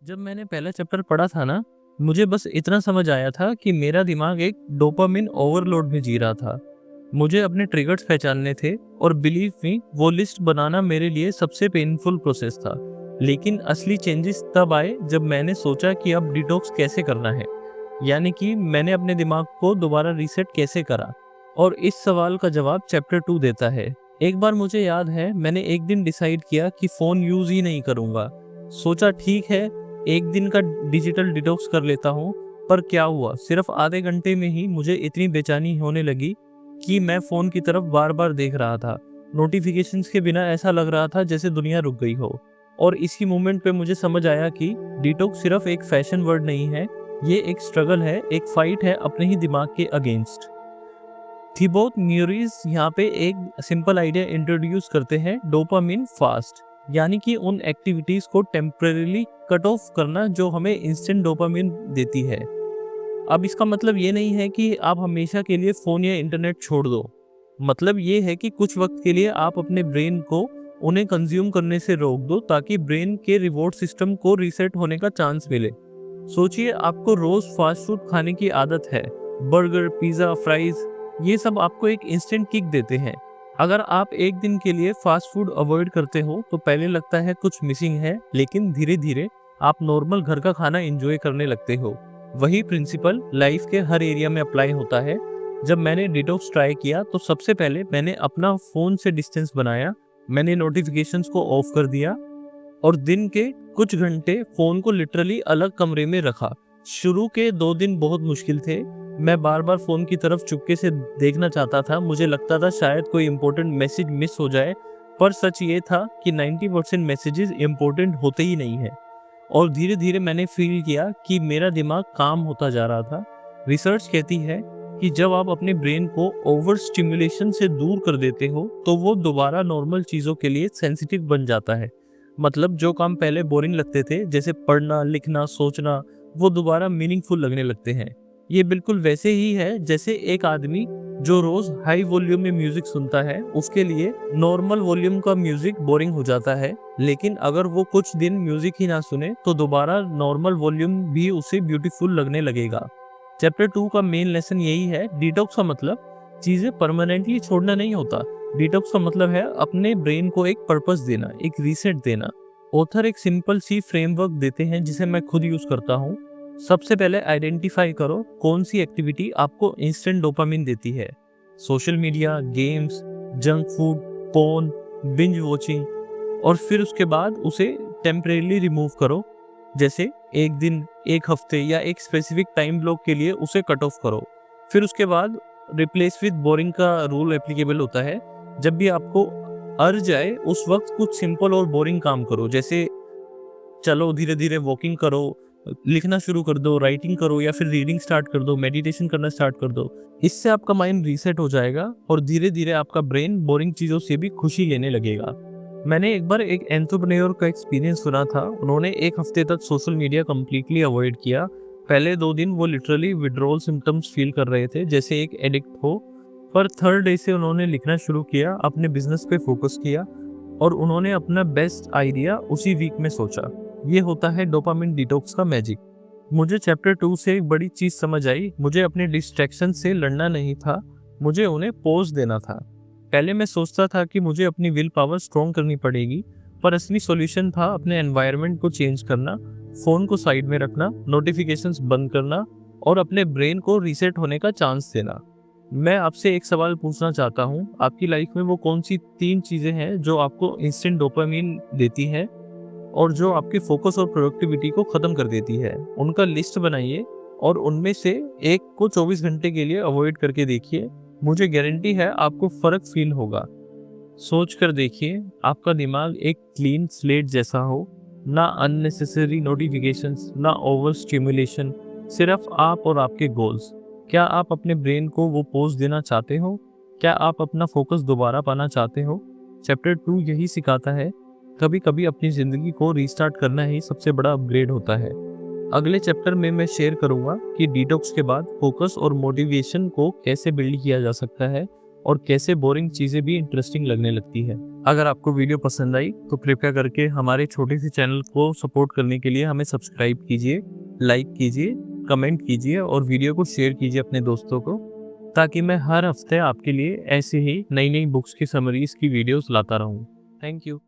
जब मैंने पहला चैप्टर पढ़ा था ना, मुझे बस इतना समझ आया था कि मेरा दिमाग एक डोपामिन ओवरलोड में जी रहा था। मुझे अपने ट्रिगर्स पहचानने थे और बिलीव मी वो लिस्ट बनाना मेरे लिए सबसे पेनफुल प्रोसेस था। लेकिन असली चेंजेस तब आए जब मैंने सोचा कि अब डिटॉक्स कैसे करना है। यानी कि मैंने अपने दिमाग को दोबारा रीसेट कैसे करा। और इस सवाल का जवाब चैप्टर 2 देता है। एक बार मुझे याद है मैंने एक दिन डिसाइड किया कि फ़ोन यूज़ ही नहीं करूँगा। सोचा ठीक है, एक दिन का डिजिटल डिटॉक्स कर लेता हूँ। पर क्या हुआ, सिर्फ आधे घंटे में ही मुझे इतनी बेचैनी होने लगी कि मैं फ़ोन की तरफ बार-बार देख रहा था। नोटिफ़िकेशंस के बिना ऐसा लग रहा था जैसे दुनिया रुक गई हो। और इसी मोमेंट पे मुझे समझ आया कि डिटॉक्स सिर्फ एक फैशन वर्ड नहीं है, ये एक स्ट्रगल है, एक फाइट है अपने ही दिमाग के अगेंस्ट। थिबोत न्यूरीज यहाँ पे एक सिंपल आइडिया इंट्रोड्यूस करते हैं, डोपामिन फास्ट, यानी कि उन एक्टिविटीज को टेम्परेली कट ऑफ करना जो हमें इंस्टेंट डोपामिन देती है। अब इसका मतलब ये नहीं है कि आप हमेशा के लिए फोन या इंटरनेट छोड़ दो। मतलब ये है कि कुछ वक्त के लिए आप अपने ब्रेन को उन्हें कंज्यूम करने से रोक दो ताकि ब्रेन के रिवॉर्ड सिस्टम को रीसेट होने का चांस मिले। सोचिए आपको रोज फास्ट फूड खाने की आदत है। बर्गर, पिज्जा, फ्राइज, ये सब आपको एक इंस्टेंट किक देते हैं। अगर आप एक दिन के लिए फास्ट फूड अवॉइड करते हो तो पहले लगता है कुछ मिसिंग है, लेकिन धीरे धीरे आप नॉर्मल घर का खाना एंजॉय करने लगते हो। वही प्रिंसिपल लाइफ के हर एरिया में अप्लाई होता है। जब मैंने डिटॉक्स ट्राई किया तो सबसे पहले मैंने अपना फोन से डिस्टेंस बनाया। मैंने नोटिफिकेशंस को ऑफ कर दिया और दिन के कुछ घंटे फोन को लिटरली अलग कमरे में रखा। शुरू के 2 दिन बहुत मुश्किल थे। मैं बार बार फोन की तरफ चुपके से देखना चाहता था। मुझे लगता था शायद कोई इंपॉर्टेंट मैसेज मिस हो जाए, पर सच ये था कि 90% मैसेजेस इंपॉर्टेंट होते ही नहीं है। और धीरे धीरे मैंने फील किया कि मेरा दिमाग काम होता जा रहा था। रिसर्च कहती है कि जब आप अपने ब्रेन को ओवर स्टिमुलेशन से दूर कर देते हो तो वो दोबारा नॉर्मल चीज़ों के लिए सेंसिटिव बन जाता है। मतलब जो काम पहले बोरिंग लगते थे, जैसे पढ़ना, लिखना, सोचना, वो दोबारा मीनिंगफुल लगने लगते हैं। ये बिल्कुल वैसे ही है जैसे एक आदमी जो रोज हाई वॉल्यूम में म्यूजिक सुनता है, उसके लिए नॉर्मल वॉल्यूम का म्यूजिक बोरिंग हो जाता है। लेकिन अगर वो कुछ दिन म्यूजिक ही ना सुने तो दोबारा नॉर्मल वॉल्यूम भी उसे ब्यूटीफुल लगने लगेगा। चैप्टर 2 का मेन लेसन यही है। डिटॉक्स का मतलब चीजें परमानेंटली छोड़ना नहीं होता। डिटॉक्स का मतलब है अपने ब्रेन को एक पर्पस देना, एक रीसेट देना। ऑथर एक सिंपल सी फ्रेमवर्क देते हैं जिसे मैं खुद यूज करता हूँ। सबसे पहले आइडेंटिफाई करो कौन सी एक्टिविटी आपको इंस्टेंट डोपामिन देती है। Social media, games, junk food, phone, binge watching. और फिर उसके बाद उसे टेम्परेली रिमूव करो। जैसे एक दिन, एक हफ्ते या एक स्पेसिफिक टाइम ब्लॉक के लिए उसे कट ऑफ करो। फिर उसके बाद रिप्लेस विद बोरिंग का रूल एप्लीकेबल होता है। जब भी आपको अर्ज आए उस वक्त कुछ सिंपल और बोरिंग काम करो, जैसे चलो धीरे धीरे वॉकिंग करो, लिखना शुरू कर दो, राइटिंग करो या फिर रीडिंग स्टार्ट कर दो, मेडिटेशन करना स्टार्ट कर दो। इससे आपका माइंड रीसेट हो जाएगा और धीरे धीरे आपका ब्रेन बोरिंग चीजों से भी खुशी लेने लगेगा। मैंने एक बार एक एंटरप्रेन्योर का एक्सपीरियंस सुना था। उन्होंने एक हफ्ते तक सोशल मीडिया कम्प्लीटली अवॉइड किया। पहले 2 दिन वो लिटरली विड्रॉल सिम्टम्स फील कर रहे थे, जैसे एक एडिक्ट हो। पर थर्ड डे से उन्होंने लिखना शुरू किया, अपने बिजनेस पे फोकस किया और उन्होंने अपना बेस्ट आइडिया उसी वीक में सोचा। ये होता है डोपामिन डिटॉक्स का मैजिक। मुझे चैप्टर 2 से एक बड़ी चीज समझ आई। मुझे अपने डिस्ट्रैक्शन से लड़ना नहीं था, मुझे उन्हें पोज देना था। पहले मैं सोचता था कि मुझे अपनी विल पावर स्ट्रॉन्ग करनी पड़ेगी, पर असली सॉल्यूशन था अपने एनवायरनमेंट को चेंज करना, फोन को साइड में रखना, नोटिफिकेशंस बंद करना और अपने ब्रेन को रीसेट होने का चांस देना। मैं आपसे एक सवाल पूछना चाहता हूँ, आपकी लाइफ में वो कौन सी 3 चीजें हैं जो आपको इंस्टेंट डोपामिन देती है और जो आपके फोकस और प्रोडक्टिविटी को खत्म कर देती है? उनका लिस्ट बनाइए और उनमें से एक को 24 घंटे के लिए अवॉइड करके देखिए। मुझे गारंटी है आपको फर्क फील होगा। सोच कर देखिए, आपका दिमाग एक क्लीन स्लेट जैसा हो, ना अननेसेसरी नोटिफिकेशंस, ना ओवर स्टिमुलेशन, सिर्फ आप और आपके गोल्स। क्या आप अपने ब्रेन को वो पोज देना चाहते हो? क्या आप अपना फोकस दोबारा पाना चाहते हो? चैप्टर 2 यही सिखाता है, कभी कभी अपनी जिंदगी को रीस्टार्ट करना ही सबसे बड़ा अपग्रेड होता है। अगले चैप्टर में मैं शेयर करूंगा कि डिटॉक्स के बाद फोकस और मोटिवेशन को कैसे बिल्ड किया जा सकता है और कैसे बोरिंग चीजें भी इंटरेस्टिंग लगने लगती है। अगर आपको वीडियो पसंद आई तो कृपया करके हमारे छोटे से चैनल को सपोर्ट करने के लिए हमें सब्सक्राइब कीजिए, लाइक कीजिए, कमेंट कीजिए और वीडियो को शेयर कीजिए अपने दोस्तों को, ताकि मैं हर हफ्ते आपके लिए ऐसे ही नई नई बुक्स की समरीज की वीडियोस लाता रहूं। Thank you.